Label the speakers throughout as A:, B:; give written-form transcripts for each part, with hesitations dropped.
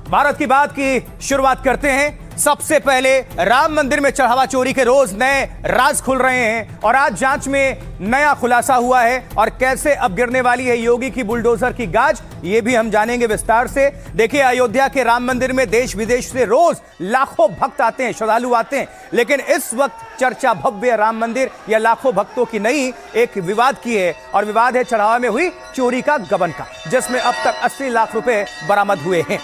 A: भारत की बात की शुरुआत करते हैं। सबसे पहले राम मंदिर में चढ़ावा चोरी के रोज नए राज खुल रहे हैं और आज जांच में नया खुलासा हुआ है और कैसे अब गिरने वाली है योगी की बुलडोजर की गाज, ये भी हम जानेंगे विस्तार से। देखिए, अयोध्या के राम मंदिर में देश विदेश से रोज लाखों भक्त आते हैं, श्रद्धालु आते हैं, लेकिन इस वक्त चर्चा भव्य राम मंदिर या लाखों भक्तों की नहीं, एक विवाद की है और विवाद है चढ़ावा में हुई चोरी का गबन का, जिसमें अब तक 80 लाख रुपए बरामद हुए हैं।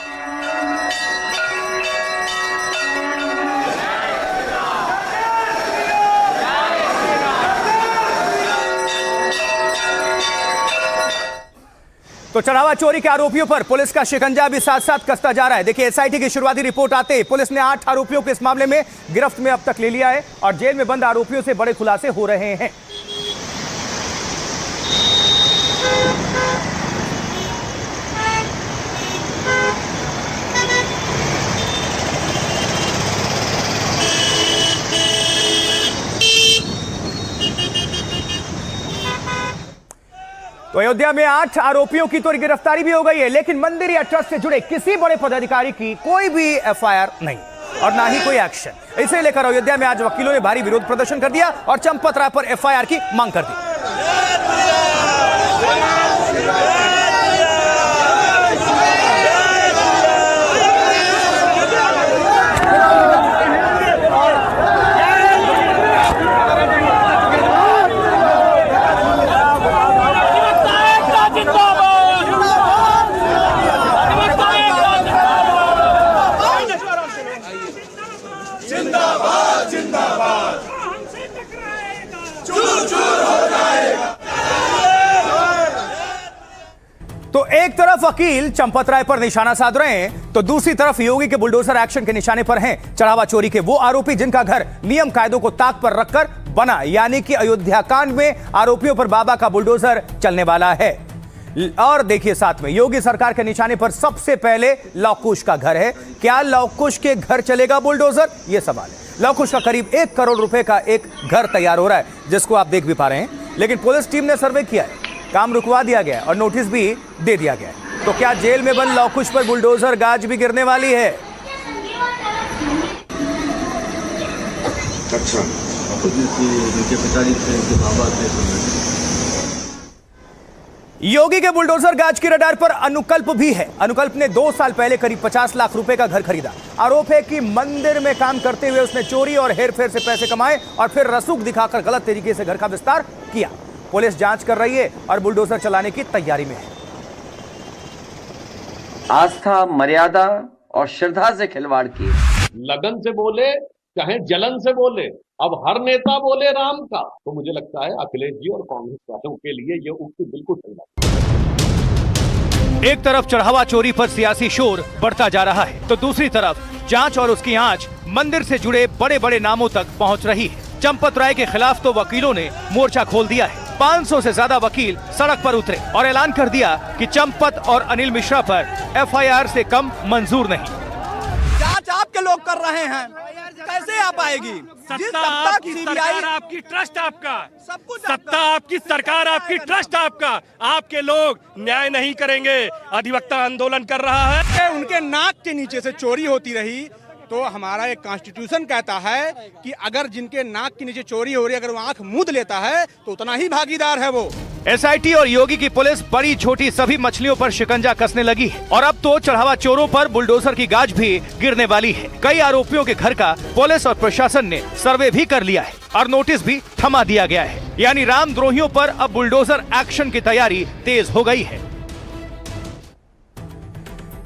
A: तो चढ़ावा चोरी के आरोपियों पर पुलिस का शिकंजा भी साथ साथ कसता जा रहा है। देखिए, एसआईटी की शुरुआती रिपोर्ट आते ही पुलिस ने 8 आरोपियों को इस मामले में गिरफ्त में अब तक ले लिया है और जेल में बंद आरोपियों से बड़े खुलासे हो रहे हैं। तो अयोध्या में 8 आरोपियों की तो गिरफ्तारी भी हो गई है, लेकिन मंदिर या ट्रस्ट से जुड़े किसी बड़े पदाधिकारी की कोई भी एफआईआर नहीं और ना ही कोई एक्शन। इसे लेकर अयोध्या में आज वकीलों ने भारी विरोध प्रदर्शन कर दिया और चंपत राय पर एफआईआर की मांग कर दी। तो एक तरफ वकील चंपत राय पर निशाना साध रहे हैं, तो दूसरी तरफ योगी के बुलडोजर एक्शन के निशाने पर हैं चढ़ावा चोरी के वो आरोपी जिनका घर नियम कायदों को ताक पर रखकर बना, यानी कि अयोध्या कांड में आरोपियों पर बाबा का बुलडोजर चलने वाला है। और देखिए, साथ में योगी सरकार के निशाने पर सबसे पहले लव कुश का घर है। क्या लव कुश के घर चलेगा बुलडोजर, यह सवाल है। लव कुश का करीब 1 करोड़ रुपए का एक घर तैयार हो रहा है, जिसको आप देख भी पा रहे हैं, लेकिन पुलिस टीम ने सर्वे किया है, काम रुकवा दिया गया और नोटिस भी दे दिया गया है। तो क्या जेल में बंद लव कुश पर बुलडोजर गाज भी गिरने वाली है?
B: अच्छा, उनके पिताजी थे, उनके बाबा थे।
A: योगी के बुलडोजर गाज की रडार पर अनुकल्प भी है। अनुकल्प ने 2 साल पहले करीब 50 लाख रुपए का घर खरीदा। आरोप है कि मंदिर में काम करते हुए उसने चोरी और हेरफेर से पैसे कमाए और फिर रसूख दिखाकर गलत तरीके से घर का विस्तार किया। पुलिस जांच कर रही है और बुलडोजर चलाने की तैयारी में है।
C: आस्था, मर्यादा और श्रद्धा से खिलवाड़ किए।
D: लगन से बोले चाहे जलन से बोले, अब हर नेता बोले राम का, तो मुझे लगता है अखिलेश जी और कांग्रेस वालों के लिए ये उक्ति बिल्कुल सही है।
A: एक तरफ चढ़ावा चोरी पर सियासी शोर बढ़ता जा रहा है, तो दूसरी तरफ जांच और उसकी आंच मंदिर से जुड़े बड़े बड़े नामों तक पहुंच रही है। चंपत राय के खिलाफ तो वकीलों ने मोर्चा खोल दिया है। 500 से ज्यादा वकील सड़क पर उतरे और ऐलान कर दिया कि चंपत और अनिल मिश्रा पर एफआईआर से कम मंजूर नहीं।
E: जांच आपके लोग कर रहे हैं, कैसे आ पाएगी?
F: सत्ता आपकी, सरकार आपकी, ट्रस्ट आपका,
E: सब कुछ
F: सत्ता आपकी, सरकार आपकी, ट्रस्ट आपका। आपके लोग न्याय नहीं करेंगे। अधिवक्ता आंदोलन कर रहा है।
E: उनके नाक के नीचे से चोरी होती रही तो हमारा एक कॉन्स्टिट्यूशन कहता है कि अगर जिनके नाक के नीचे चोरी हो रही है, अगर वो आंख मूंद लेता है तो उतना ही भागीदार है वो।
A: एसआईटी और योगी की पुलिस बड़ी छोटी सभी मछलियों पर शिकंजा कसने लगी है और अब तो चढ़ावा चोरों पर बुलडोजर की गाज भी गिरने वाली है। कई आरोपियों के घर का पुलिस और प्रशासन ने सर्वे भी कर लिया है और नोटिस भी थमा दिया गया है, यानी रामद्रोहियों पर अब बुलडोजर एक्शन की तैयारी तेज हो गई है।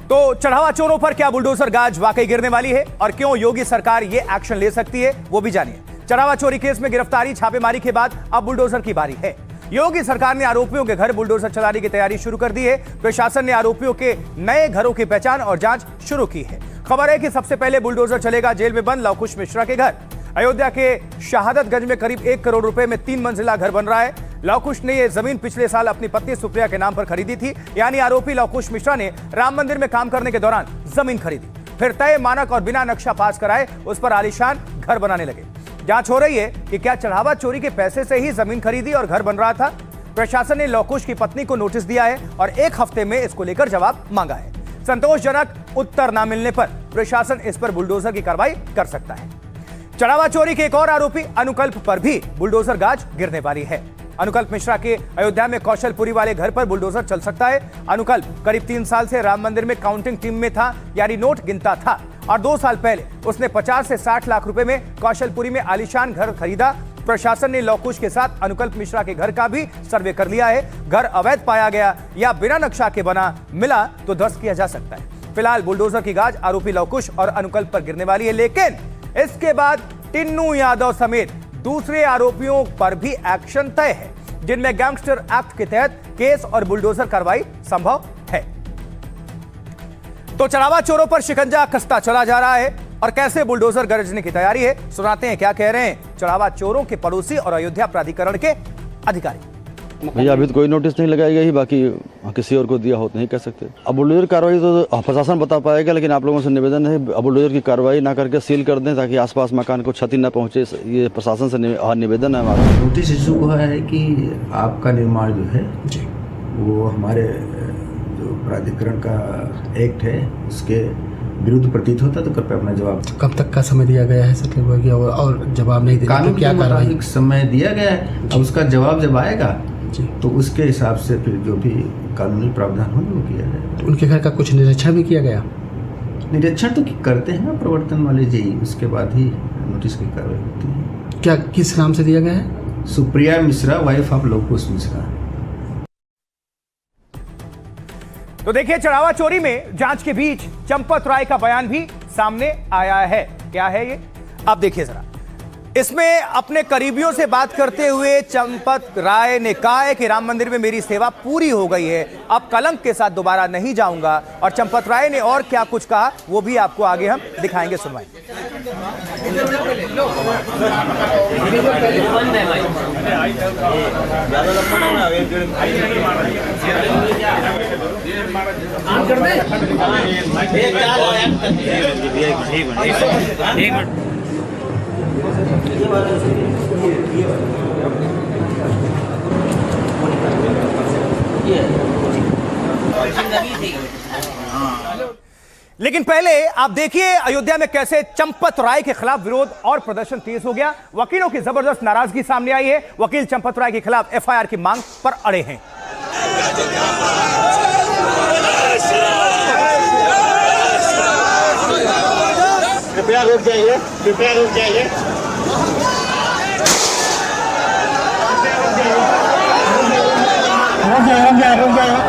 A: तो चढ़ावा चोरों पर क्या बुलडोजर गाज वाकई गिरने वाली है और क्यों योगी सरकार ये एक्शन ले सकती है, वो भी जानिए। चढ़ावा चोरी केस में गिरफ्तारी, छापेमारी के बाद अब बुलडोजर की बारी है। योगी सरकार ने आरोपियों के घर बुलडोजर चलाने की तैयारी शुरू कर दी है। प्रशासन ने आरोपियों के नए घरों की पहचान और जांच शुरू की है। खबर है कि सबसे पहले बुलडोजर चलेगा जेल में बंद लव कुश मिश्रा के घर। अयोध्या के शहादतगंज में करीब 1 करोड़ रुपए में 3 मंजिला घर बन रहा है। लव कुश ने यह जमीन पिछले साल अपनी पत्नी सुप्रिया के नाम पर खरीदी थी, यानी आरोपी लव कुश मिश्रा ने राम मंदिर में काम करने के दौरान जमीन खरीदी, फिर तय मानक और बिना नक्शा पास कराए उस पर आलीशान घर बनाने लगे। जांच हो रही है कि क्या चढ़ावा चोरी के पैसे से ही जमीन खरीदी और घर बन रहा था। प्रशासन ने लव कुश की पत्नी को नोटिस दिया है और 1 हफ्ते में इसको लेकर जवाब मांगा है। संतोषजनक उत्तर न मिलने पर प्रशासन इस पर बुलडोजर की कार्रवाई कर सकता है। चढ़ावा चोरी के एक और आरोपी अनुकल्प पर भी बुलडोजर गाज गिरने वाली है। अनुकल्प मिश्रा के अयोध्या में कौशलपुरी वाले घर पर बुलडोजर चल सकता है। अनुकल्प करीब 3 साल से राम मंदिर में काउंटिंग टीम में था, यानी नोट गिनता था, और 2 साल पहले उसने 50 से 60 लाख रुपए में कौशलपुरी में आलीशान घर खरीदा। प्रशासन ने लौकुश के साथ अनुकल्प मिश्रा के घर का भी सर्वे कर लिया है। घर अवैध पाया गया या बिना नक्शा के बना मिला तो ध्वस्त किया जा सकता है। फिलहाल बुलडोजर की गाज आरोपी लौकुश और अनुकल्प पर गिरने वाली है, लेकिन इसके बाद टिन्नू यादव समेत दूसरे आरोपियों पर भी एक्शन तय है, जिनमें गैंगस्टर एक्ट के तहत केस और बुलडोजर कार्रवाई संभव है। तो चढ़ावा चोरों पर शिकंजा कसता चला जा रहा है और कैसे बुलडोजर गरजने की तैयारी है, सुनाते हैं क्या कह रहे हैं चढ़ावा चोरों के पड़ोसी और अयोध्या प्राधिकरण के अधिकारी।
B: भैया अभी तो कोई नोटिस नहीं लगाई गई, बाकी किसी और को दिया हो नहीं कह सकते। अब बुलडोजर कार्रवाई तो प्रशासन बता पाएगा, लेकिन आप लोगों से निवेदन है अब बुलडोजर की कार्रवाई ना करके सील कर दें ताकि आसपास मकान को क्षति न पहुंचे। ये प्रशासन से निवेदन है हमारा।
G: नोटिस इशू हुआ है कि आपका निर्माण जो है जी वो हमारे जो प्राधिकरण का एक्ट है उसके विरुद्ध प्रतीत होता, तो कृपया अपना जवाब।
H: कब तक का समय दिया गया है सर, और जवाब नहीं दिया तो क्या कार्रवाई?
G: समय दिया गया है, अब उसका जवाब जब आएगा तो उसके हिसाब से फिर जो भी कानूनी प्रावधान होंगे वो किया जाएगा।
H: उनके घर का कुछ निरीक्षण भी किया गया?
G: निरीक्षण तो करते हैं ना प्रवर्तन वाले जी, उसके बाद ही नोटिस की कार्रवाई होती है।
H: क्या किस नाम से दिया गया है?
G: Supriya Mishra, wife of Lavkush Mishra.
A: तो देखिए, चढ़ावा चोरी में जांच के बीच चंपत राय का बयान भी सामने आया है। क्या है ये, आप देखिए जरा। इसमें अपने करीबियों से बात करते हुए चंपत राय ने कहा है कि राम मंदिर में मेरी सेवा पूरी हो गई है, अब कलंक के साथ दोबारा नहीं जाऊंगा। और चंपत राय ने और क्या कुछ कहा वो भी आपको आगे हम दिखाएंगे, सुनवाएंगे। लेकिन पहले आप देखिए अयोध्या में कैसे चंपत राय के खिलाफ विरोध और प्रदर्शन तेज हो गया। वकीलों की जबरदस्त नाराजगी सामने आई है। वकील चंपत राय के खिलाफ एफआईआर की मांग पर अड़े हैं।
I: कृपया रुक जाइए, कृपया रुक जाइए। रुक जाइए।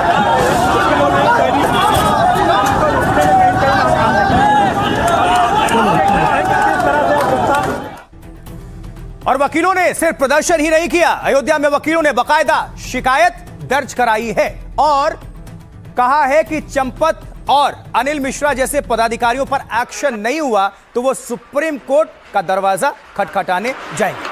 A: और वकीलों ने सिर्फ प्रदर्शन ही नहीं किया, अयोध्या में वकीलों ने बाकायदा शिकायत दर्ज कराई है और कहा है कि चंपत और अनिल मिश्रा जैसे पदाधिकारियों पर एक्शन नहीं हुआ तो वो सुप्रीम कोर्ट का दरवाजा खटखटाने जाएंगे।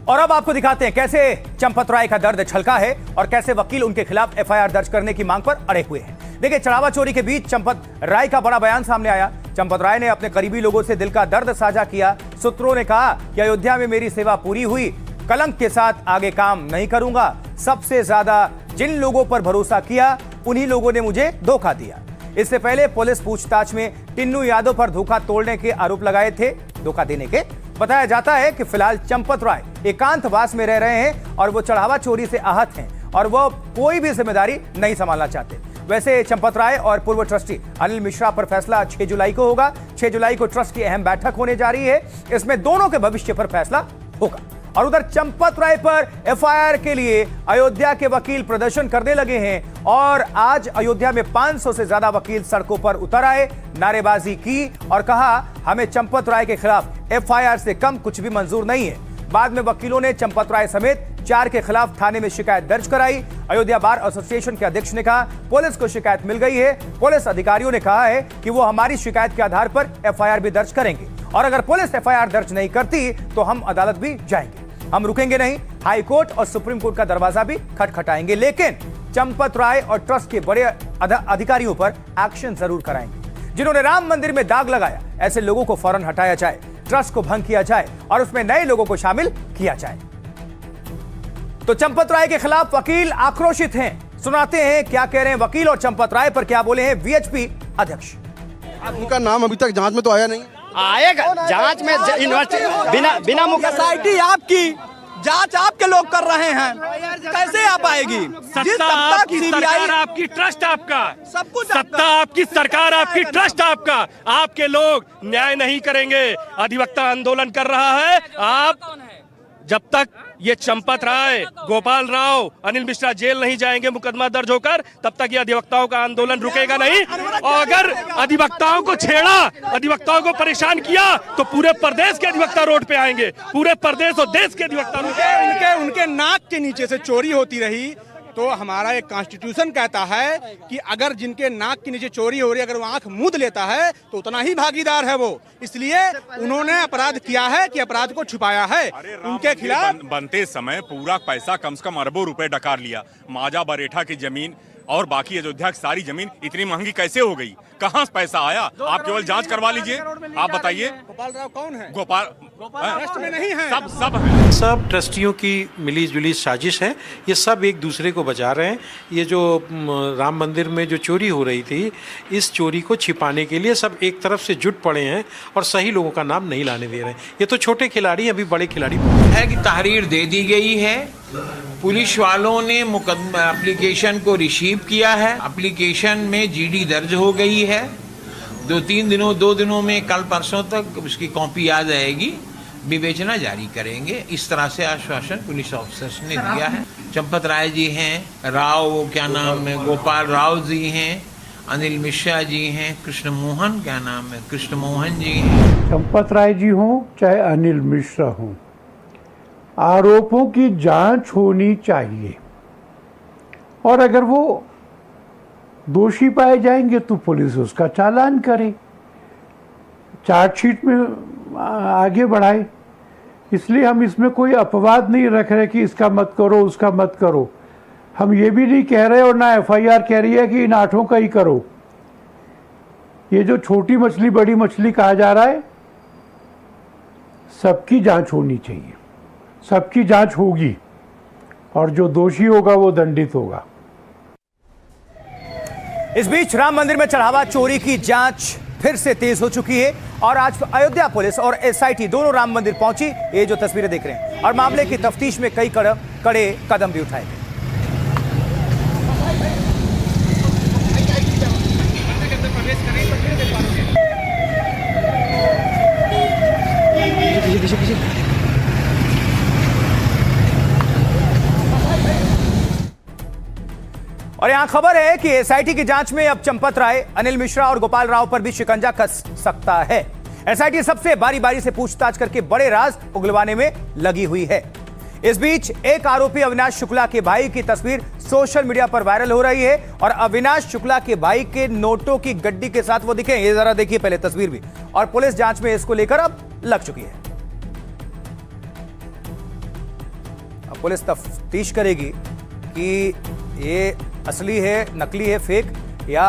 A: और अब आपको दिखाते हैं कैसे चंपत राय का दर्द छलका है और कैसे वकील उनके खिलाफ एफआईआर दर्ज करने की मांग पर अड़े हुए हैं। देखिए, चढ़ावा चोरी के बीच चंपत राय का बड़ा बयान सामने आया। चंपत राय ने अपने करीबी लोगों से दिल का दर्द साझा किया। सूत्रों ने कहा कि अयोध्या में मेरी सेवा पूरी हुई, कलंक के साथ आगे काम नहीं करूंगा। सबसे ज्यादा जिन लोगों पर भरोसा किया उन्हीं लोगों ने मुझे धोखा दिया। इससे पहले पुलिस पूछताछ में टिन्नू यादव पर धोखा तोड़ने के आरोप लगाए थे, धोखा देने के। बताया जाता है कि फिलहाल चंपत राय एकांतवास में रह रहे हैं और वो चढ़ावा चोरी से आहत हैं और वो कोई भी जिम्मेदारी नहीं संभालना चाहते। वैसे चंपत राय और पूर्व ट्रस्टी अनिल मिश्रा पर फैसला 6 जुलाई को होगा। 6 जुलाई को ट्रस्ट की अहम बैठक होने जा रही है, इसमें दोनों के भविष्य पर फैसला होगा। और उधर चंपत राय पर एफआईआर के लिए अयोध्या के वकील प्रदर्शन करने लगे हैं और आज अयोध्या में 500 से ज्यादा वकील सड़कों पर उतर आए, नारेबाजी की और कहा हमें चंपत राय के खिलाफ एफआईआर से कम कुछ भी मंजूर नहीं है। बाद में वकीलों ने चंपत राय समेत 4 के खिलाफ थाने में शिकायत दर्ज कराई। अयोध्या बार एसोसिएशन के अध्यक्ष ने कहा, पुलिस को शिकायत मिल गई है। पुलिस अधिकारियों ने कहा है कि वो हमारी शिकायत के आधार पर एफआईआर भी दर्ज करेंगे और अगर पुलिस एफआईआर दर्ज नहीं करती तो हम अदालत भी जाएंगे। हम रुकेंगे नहीं, हाई कोर्ट और सुप्रीम कोर्ट का दरवाजा भी खटखटाएंगे, लेकिन चंपत राय और ट्रस्ट के बड़े अधिकारियों पर एक्शन जरूर कराएंगे। जिन्होंने राम मंदिर में दाग लगाया, ऐसे लोगों को फौरन हटाया जाए, ट्रस्ट को भंग किया जाए और उसमें नए लोगों को शामिल किया जाए। तो चंपत राय के खिलाफ वकील आक्रोशित हैं। सुनाते हैं क्या कह रहे हैं वकील और चंपत राय पर क्या बोले हैं वीएचपी अध्यक्ष।
J: उनका नाम अभी तक जांच में तो आया नहीं।
I: आएगा जांच में, यूनिवर्सिटी बिना मुख्य
E: सोसाइटी आपकी, जांच आपके लोग कर रहे हैं, कैसे आ पाएगी?
F: सत्ता आपकी, सरकार आपकी, ट्रस्ट आपका,
E: सब कुछ
F: सत्ता आपकी, सरकार आपकी, ट्रस्ट आपका। आपके लोग न्याय नहीं करेंगे। अधिवक्ता आंदोलन कर रहा है। आप जब तक ये चंपत राय, गोपाल राव, अनिल मिश्रा जेल नहीं जाएंगे मुकदमा दर्ज होकर, तब तक ये अधिवक्ताओं का आंदोलन रुकेगा नहीं। और अगर अधिवक्ताओं को छेड़ा, अधिवक्ताओं को परेशान किया तो पूरे प्रदेश के अधिवक्ता रोड पे आएंगे। पूरे प्रदेश और देश के अधिवक्ता
E: उनके नाक के नीचे से चोरी होती रही तो हमारा एक कॉन्स्टिट्यूशन कहता है कि अगर जिनके नाक के नीचे चोरी हो रही है, अगर वो आंख मूंद लेता है तो उतना ही भागीदार है वो। इसलिए उन्होंने अपराध किया है कि अपराध को छुपाया है। उनके खिलाफ
K: बनते समय पूरा पैसा कम से कम अरबों रुपए डकार लिया। माजा बरेठा की जमीन और बाकी अयोध्या की सारी जमीन इतनी महंगी कैसे हो गई? कहाँ से पैसा आया? आप केवल जांच करवा लीजिए। आप बताइए
E: गोपाल राव कौन है?
K: गोपाल
E: ट्रस्ट में नहीं है।
K: सब है।
L: सब ट्रस्टियों की मिली जुली साजिश है। ये सब एक दूसरे को बचा रहे हैं। ये जो राम मंदिर में जो चोरी हो रही थी, इस चोरी को छिपाने के लिए सब एक तरफ से जुट पड़े हैं और सही लोगों का नाम नहीं लाने दे रहे हैं। ये तो छोटे खिलाड़ी, अभी बड़े खिलाड़ी
M: है कि तहरीर दे दी गई है। पुलिस वालों ने मुकदमा एप्लीकेशन को रिसीव किया है। एप्लीकेशन में जीडी दर्ज हो गई है। 2 दिनों में, कल परसों तक उसकी कॉपी आ जाएगी। विवेचना जारी करेंगे। इस तरह से आश्वासन पुलिस ऑफिसर्स ने दिया है। चंपत राय जी हैं, राव क्या नाम है, गोपाल राव जी हैं, अनिल मिश्रा जी हैं, कृष्ण मोहन क्या नाम है, कृष्ण मोहन जी हैं।
N: चंपत राय जी हों चाहे अनिल मिश्रा हों, आरोपों की जांच होनी चाहिए और अगर वो दोषी पाए जाएंगे तो पुलिस उसका चालान करे, चार्जशीट में आगे बढ़ाए। इसलिए हम इसमें कोई अपवाद नहीं रख रहे कि इसका मत करो, उसका मत करो। हम ये भी नहीं कह रहे और ना एफआईआर कह रही है कि इन 8 का ही करो। ये जो छोटी मछली बड़ी मछली कहा जा रहा है, सबकी जांच होनी चाहिए, सबकी जांच होगी और जो दोषी होगा वो दंडित होगा।
A: इस बीच राम मंदिर में चढ़ावा चोरी की जांच फिर से तेज हो चुकी है और आज अयोध्या पुलिस और एसआईटी दोनों राम मंदिर पहुंची। ये जो तस्वीरें देख रहे हैं और मामले की तफ्तीश में कई कड़े कदम भी उठाए गए। और यहां खबर है कि एसआईटी की जांच में अब चंपत राय, अनिल मिश्रा और गोपाल राव पर भी शिकंजा कस सकता है। एसआईटी सबसे बारी बारी से पूछताछ करके बड़े राज उगलवाने में लगी हुई है। इस बीच एक आरोपी अविनाश शुक्ला के भाई की तस्वीर सोशल मीडिया पर वायरल हो रही है और अविनाश शुक्ला के भाई के नोटों की गड्डी के साथ वो दिखे। ये जरा देखिए पहले तस्वीर भी। और पुलिस जांच में इसको लेकर अब लग चुकी है। अब पुलिस तफ्तीश करेगी कि ये असली है, नकली है, फेक, या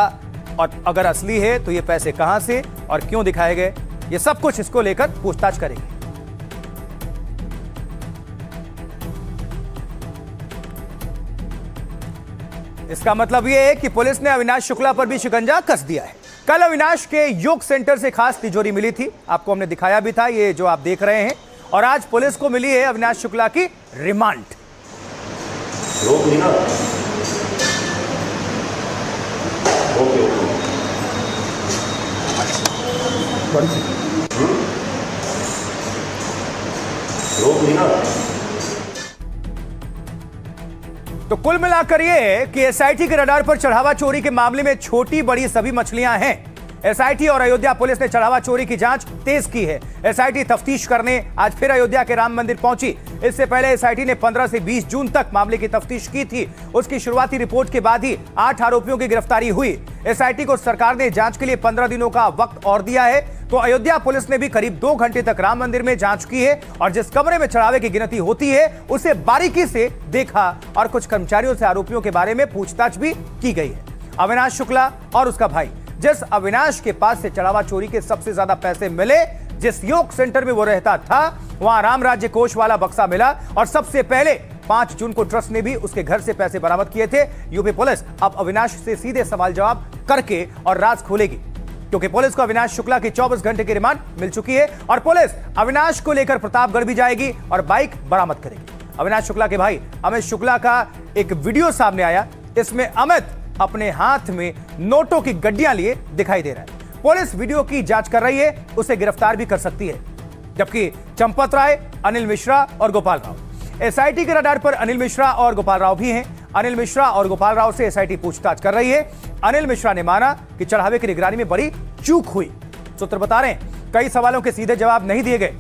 A: और अगर असली है तो ये पैसे कहां से और क्यों दिखाए गए, ये सब कुछ इसको लेकर पूछताछ करेगी। इसका मतलब यह है कि पुलिस ने अविनाश शुक्ला पर भी शिकंजा कस दिया है। कल अविनाश के योग सेंटर से खास तिजोरी मिली थी, आपको हमने दिखाया भी था, ये जो आप देख रहे हैं। और आज पुलिस को मिली है अविनाश शुक्ला की रिमांड। तो कुल मिलाकर ये कि एसआईटी के रडार पर चढ़ावा चोरी के मामले में छोटी बड़ी सभी मछलियां हैं। एसआईटी और अयोध्या पुलिस ने चढ़ावा चोरी की जांच तेज की है। एसआईटी तफ्तीश करने आज फिर अयोध्या के राम मंदिर पहुंची। इससे पहले एसआईटी ने 15 से 20 जून तक मामले की तफ्तीश की थी। उसकी शुरुआती रिपोर्ट के बाद ही 8 आरोपियों की गिरफ्तारी हुई। एसआईटी को सरकार ने जांच के लिए 15 दिनों का वक्त और दिया है। तो अयोध्या पुलिस ने भी करीब 2 घंटे तक राम मंदिर में जांच की है और जिस कमरे में चढ़ावे की गिनती होती है उसे बारीकी से देखा और कुछ कर्मचारियों से आरोपियों के बारे में पूछताछ भी की गई है। अविनाश शुक्ला और उसका भाई, जिस अविनाश के पास से चढ़ावा चोरी के सबसे ज्यादा पैसे मिले, जिस योग सेंटर में वो रहता था, वहां राम राज्य कोष वाला बक्सा मिला और सबसे पहले 5 जून को ट्रस्ट ने भी उसके घर से पैसे बरामद किए थे। यूपी पुलिस अब अविनाश से सीधे सवाल जवाब करके और राज खोलेगी, क्योंकि पुलिस को अविनाश शुक्ला की 24 घंटे की रिमांड मिल चुकी है और पुलिस अविनाश को लेकर प्रतापगढ़ भी जाएगी और बाइक बरामद करेगी। अविनाश शुक्ला के भाई अमित शुक्ला का एक वीडियो सामने आया। इसमें अमित अपने हाथ में नोटों की गड्डियां लिए दिखाई दे रहा है। पुलिस वीडियो की जांच कर रही है, उसे गिरफ्तार भी कर सकती है। जबकि चंपत राय, अनिल मिश्रा और गोपाल राव, एसआईटी के रडार पर अनिल मिश्रा और गोपाल राव भी हैं। अनिल मिश्रा और गोपाल राव से एसआईटी पूछताछ कर रही है। अनिल मिश्रा ने माना कि चढ़ावे की निगरानी में बड़ी चूक हुई। सूत्र बता रहे हैं कई सवालों के सीधे जवाब नहीं दिए गए,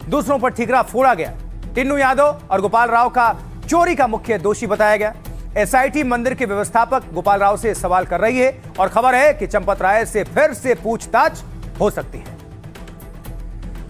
A: दूसरों पर ठीकरा फोड़ा गया। टिन्नू यादव और गोपाल राव का चोरी का मुख्य दोषी बताया गया। एसआईटी मंदिर के व्यवस्थापक गोपाल राव से सवाल कर रही है और खबर है कि चंपत राय से फिर से पूछताछ हो सकती है।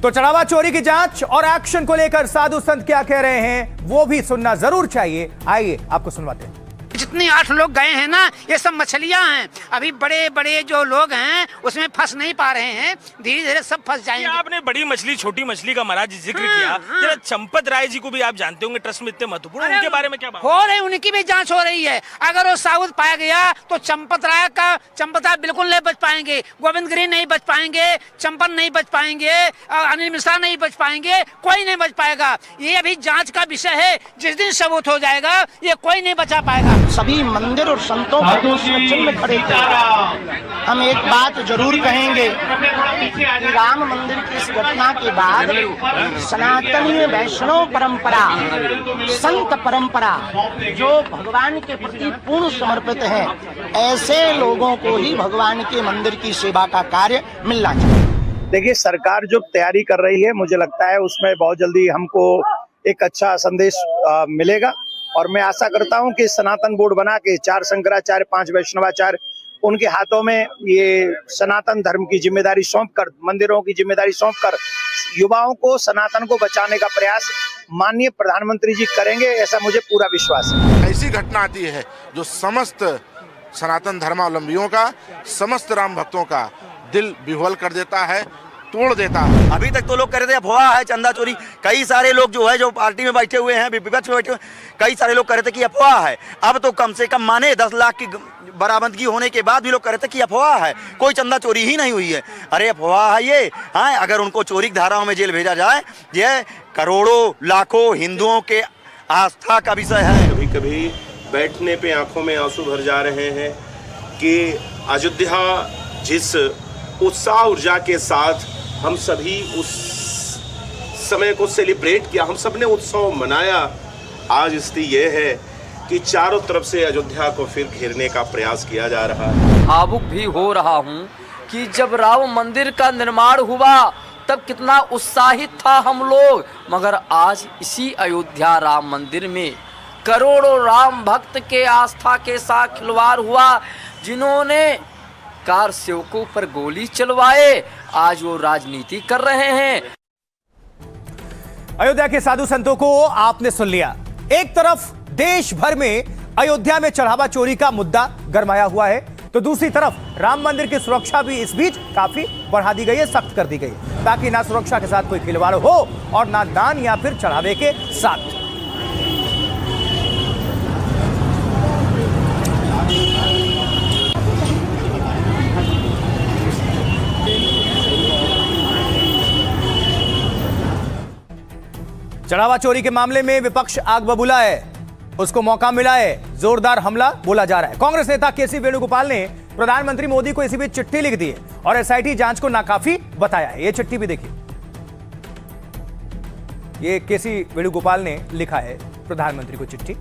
A: तो चढ़ावा चोरी की जांच और एक्शन को लेकर साधु संत क्या कह रहे हैं वो भी सुनना जरूर चाहिए। आइए आपको सुनवाते हैं।
O: जितने 8 लोग गए हैं ना, ये सब मछलियां हैं। अभी बड़े बड़े जो लोग हैं उसमें फंस नहीं पा रहे हैं, धीरे धीरे सब फंस जाएंगे।
P: आपने बड़ी मछली छोटी मछली का महाराज जिक्र किया, जरा चंपत राय जी को भी आप जानते होंगे, ट्रस्ट में इतने महत्वपूर्ण, उनके बारे में क्या बात
O: हो रही? उनकी भी जांच हो रही है। अगर वो साबुत पाया गया तो चंपत राय बिल्कुल नहीं बच पाएंगे, गोविंद गिरी नहीं बच पाएंगे, चंपन नहीं बच पाएंगे, अनिल मिश्रा नहीं बच पाएंगे, कोई नहीं बच पाएगा। ये अभी जांच का विषय है। जिस दिन सबूत हो जाएगा ये कोई नहीं बचा पाएगा।
I: सभी मंदिर और संतों को में खड़े थे। हम एक बात जरूर कहेंगे कि राम मंदिर की इस घटना के बाद सनातनी वैष्णव परंपरा, संत परंपरा जो भगवान के प्रति पूर्ण समर्पित है, ऐसे लोगों को ही भगवान के मंदिर की सेवा का कार्य मिलना चाहिए।
Q: देखिए, सरकार जो तैयारी कर रही है, मुझे लगता है उसमें बहुत जल्दी हमको एक अच्छा संदेश मिलेगा और मैं आशा करता हूं कि सनातन बोर्ड बना के 4 शंकराचार्य, 5 वैष्णवाचार्य, उनके हाथों में ये सनातन धर्म की जिम्मेदारी सौंपकर, मंदिरों की जिम्मेदारी सौंपकर युवाओं को सनातन को बचाने का प्रयास माननीय प्रधानमंत्री जी करेंगे, ऐसा मुझे पूरा विश्वास है।
R: ऐसी घटना आती है जो समस्त सनातन धर्मावलंबियों का, समस्त राम भक्तों का दिल विह्वल कर देता है, तोड़ देता है।
S: अभी तक तो लोग कह रहे थे अफवाह है चंदा चोरी। कई सारे लोग जो है, जो पार्टी में बैठे हुए हैं, विपक्ष में बैठे हुए, कई सारे लोग कह रहे थे कि अफवाह है। अब तो कम से कम माने 10 लाख की बरामदगी होने के बाद भी लोग कह रहे थे कि अफवाह है, कोई चंदा चोरी ही नहीं हुई है। अरे अफवाह है ये। हाँ, अगर उनको चोरी की धाराओं में जेल भेजा जाए, ये करोड़ों लाखों हिंदुओं के आस्था का विषय है।
T: कभी कभी बैठने पे आंखों में आंसू भर जा रहे हैं कि अयोध्या जिस उत्साह ऊर्जा के साथ हम सभी उस समय को सेलिब्रेट किया, हम सब ने उत्सव मनाया, आज स्थिति ये है कि चारों तरफ से अयोध्या को फिर घेरने का प्रयास किया जा रहा है।
U: भावुक भी हो रहा हूँ कि जब राम मंदिर का निर्माण हुआ तब कितना उत्साहित था हम लोग, मगर आज इसी अयोध्या राम मंदिर में करोड़ों राम भक्त के आस्था के साथ खिलवाड़ हुआ। जिन्होंने कार सेवकों पर गोली चलवाए, आज वो राजनीति कर रहे हैं।
A: अयोध्या के साधु संतों को आपने सुन लिया। एक तरफ देश भर में अयोध्या में चढ़ावा चोरी का मुद्दा गरमाया हुआ है, तो दूसरी तरफ राम मंदिर की सुरक्षा भी इस बीच काफी बढ़ा दी गई है, सख्त कर दी गई है, ताकि ना सुरक्षा के साथ कोई खिलवाड़ हो और ना दान या फिर चढ़ावे के साथ। चढ़ावा चोरी के मामले में विपक्ष आग बबूला है, उसको मौका मिला है, जोरदार हमला बोला जा रहा है। कांग्रेस नेता केसी वेणुगोपाल ने प्रधानमंत्री मोदी को इसी बीच चिट्ठी लिख दी है और एसआईटी जांच को नाकाफी बताया है। ये चिट्ठी भी देखिए, ये केसी वेणुगोपाल ने लिखा है प्रधानमंत्री को चिट्ठी।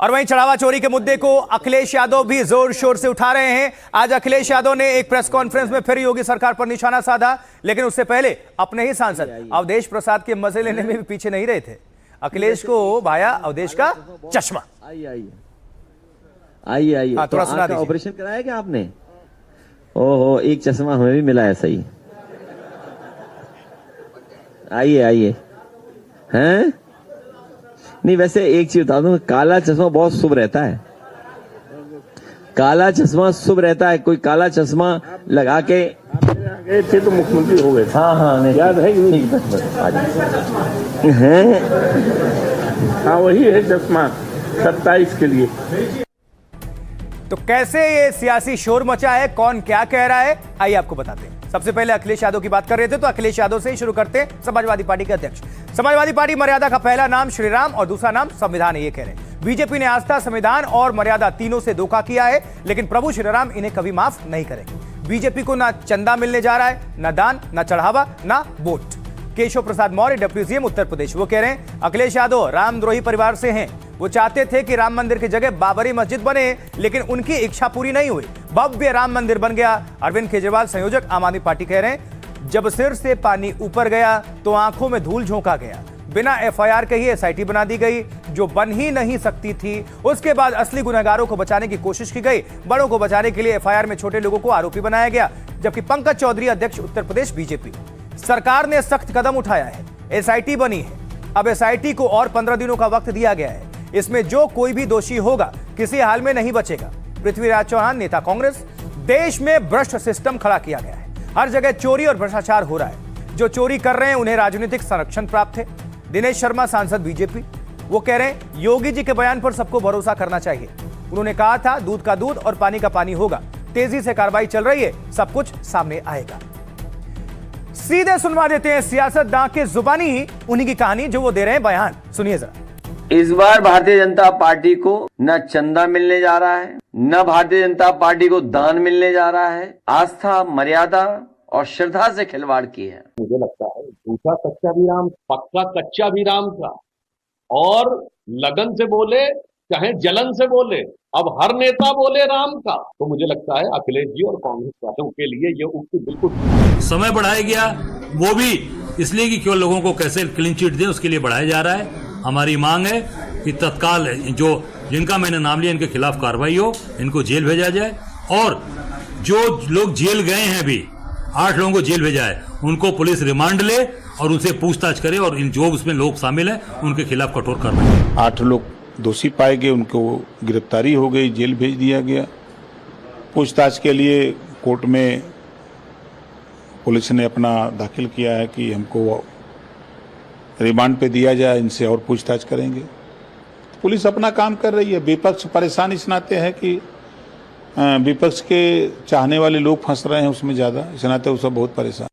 A: और वहीं चढ़ावा चोरी के मुद्दे को अखिलेश यादव भी जोर शोर से उठा रहे हैं। आज अखिलेश यादव ने एक प्रेस कॉन्फ्रेंस में फिर योगी सरकार पर निशाना साधा, लेकिन उससे पहले अपने ही सांसद अवधेश प्रसाद के मजे लेने में भी पीछे नहीं रहे थे। अखिलेश को भाया अवधेश का चश्मा।
C: आइए
A: हाँ, थोड़ा सुना दीजिए।
C: ऑपरेशन कराया क्या आपने? ओहो, एक चश्मा हमें भी मिला है। सही, आइए हैं? नहीं, वैसे एक चीज बता दूं, काला चश्मा बहुत शुभ रहता है। काला चश्मा शुभ रहता है। कोई काला चश्मा लगा के
V: गए थे तो मुख्यमंत्री हो गए।
C: हाँ नहीं,
V: याद है
C: हैं?
V: हाँ, वही है चश्मा 27 के लिए।
A: तो कैसे ये सियासी शोर मचा है, कौन क्या कह रहा है, आइए आपको बताते हैं। सबसे पहले अखिलेश यादव की बात कर रहे थे, तो अखिलेश यादव से ही शुरू करते हैं। समाजवादी पार्टी के अध्यक्ष। समाजवादी पार्टी मर्यादा का पहला नाम श्रीराम और दूसरा नाम संविधान है, ये कह रहे हैं। बीजेपी ने आस्था, संविधान और मर्यादा तीनों से धोखा किया है, लेकिन प्रभु श्रीराम इन्हें कभी माफ नहीं करेंगे। बीजेपी को ना चंदा मिलने जा रहा है, ना दान, ना चढ़ावा, ना vote. Keshav Prasad Maurya, deputy CM Uttar Pradesh, वो कह रहे हैं अखिलेश यादव रामद्रोही परिवार से हैं। वो चाहते थे कि राम मंदिर की जगह बाबरी मस्जिद बने, लेकिन उनकी इच्छा पूरी नहीं हुई। भव्य राम मंदिर बन गया। अरविंद केजरीवाल, संयोजक आम आदमी पार्टी, कह रहे हैं जब सिर से पानी ऊपर गया तो आंखों में धूल झोंका गया। बिना एफआईआर के ही एसआईटी बना दी गई, जो बन ही नहीं सकती थी। उसके बाद असली गुनहगारों को बचाने की कोशिश की गई। बड़ों को बचाने के लिए एफआईआर में छोटे लोगों को आरोपी बनाया गया। जबकि पंकज चौधरी, अध्यक्ष उत्तर प्रदेश बीजेपी, सरकार ने सख्त कदम उठाया है, एसआईटी बनी है। अब एसआईटी को और 15 दिनों का वक्त दिया गया है। इसमें जो कोई भी दोषी होगा किसी हाल में नहीं बचेगा। पृथ्वीराज चौहान, नेता कांग्रेस, देश में भ्रष्ट सिस्टम खड़ा किया गया है। हर जगह चोरी और भ्रष्टाचार हो रहा है। जो चोरी कर रहे हैं उन्हें राजनीतिक संरक्षण प्राप्त है। दिनेश शर्मा, सांसद बीजेपी, वो कह रहे हैं योगी जी के बयान पर सबको भरोसा करना चाहिए। उन्होंने कहा था दूध का दूध और पानी का पानी होगा। तेजी से कार्रवाई चल रही है, सब कुछ सामने आएगा। सीधे सुनवा देते हैं सियासतदां के जुबानी ही उन्हीं की कहानी, जो वो दे रहे हैं बयान। सुनिए जरा।
C: इस बार भारतीय जनता पार्टी को न चंदा मिलने जा रहा है, न भारतीय जनता पार्टी को दान मिलने जा रहा है। आस्था, मर्यादा और श्रद्धा से खिलवाड़ की है।
D: मुझे लगता है झूठा सच्चा भी राम, पक्का कच्चा भी राम का, और लगन से बोले चाहे जलन से बोले, अब हर नेता बोले राम का, तो मुझे लगता है अखिलेश जी और कांग्रेस वालों के लिए ये उक्ति बिल्कुल
W: समय बढ़ाया गया, वो भी इसलिए कि केवल लोगों को कैसे क्लीन चिट दें उसके लिए बढ़ाया जा रहा है। हमारी मांग है कि तत्काल जो जिनका मैंने नाम लिया इनके खिलाफ कार्रवाई हो, इनको जेल भेजा जाए, और जो लोग जेल गए हैं अभी 8 लोगों को जेल भेजा है, उनको पुलिस रिमांड ले और उनसे पूछताछ करे, और इन जो उसमें लोग शामिल हैं उनके खिलाफ कठोर कार्रवाई।
V: 8 लोग दोषी पाए गए, उनको गिरफ्तारी हो गई, जेल भेज दिया गया। पूछताछ के लिए कोर्ट में पुलिस ने अपना दाखिल किया है कि हमको रिमांड पे दिया जाए, इनसे और पूछताछ करेंगे। पुलिस अपना काम कर रही है। विपक्ष परेशान इस नाते है कि विपक्ष के चाहने वाले लोग फंस रहे हैं उसमें ज़्यादा, इस नाते वो सब बहुत परेशान।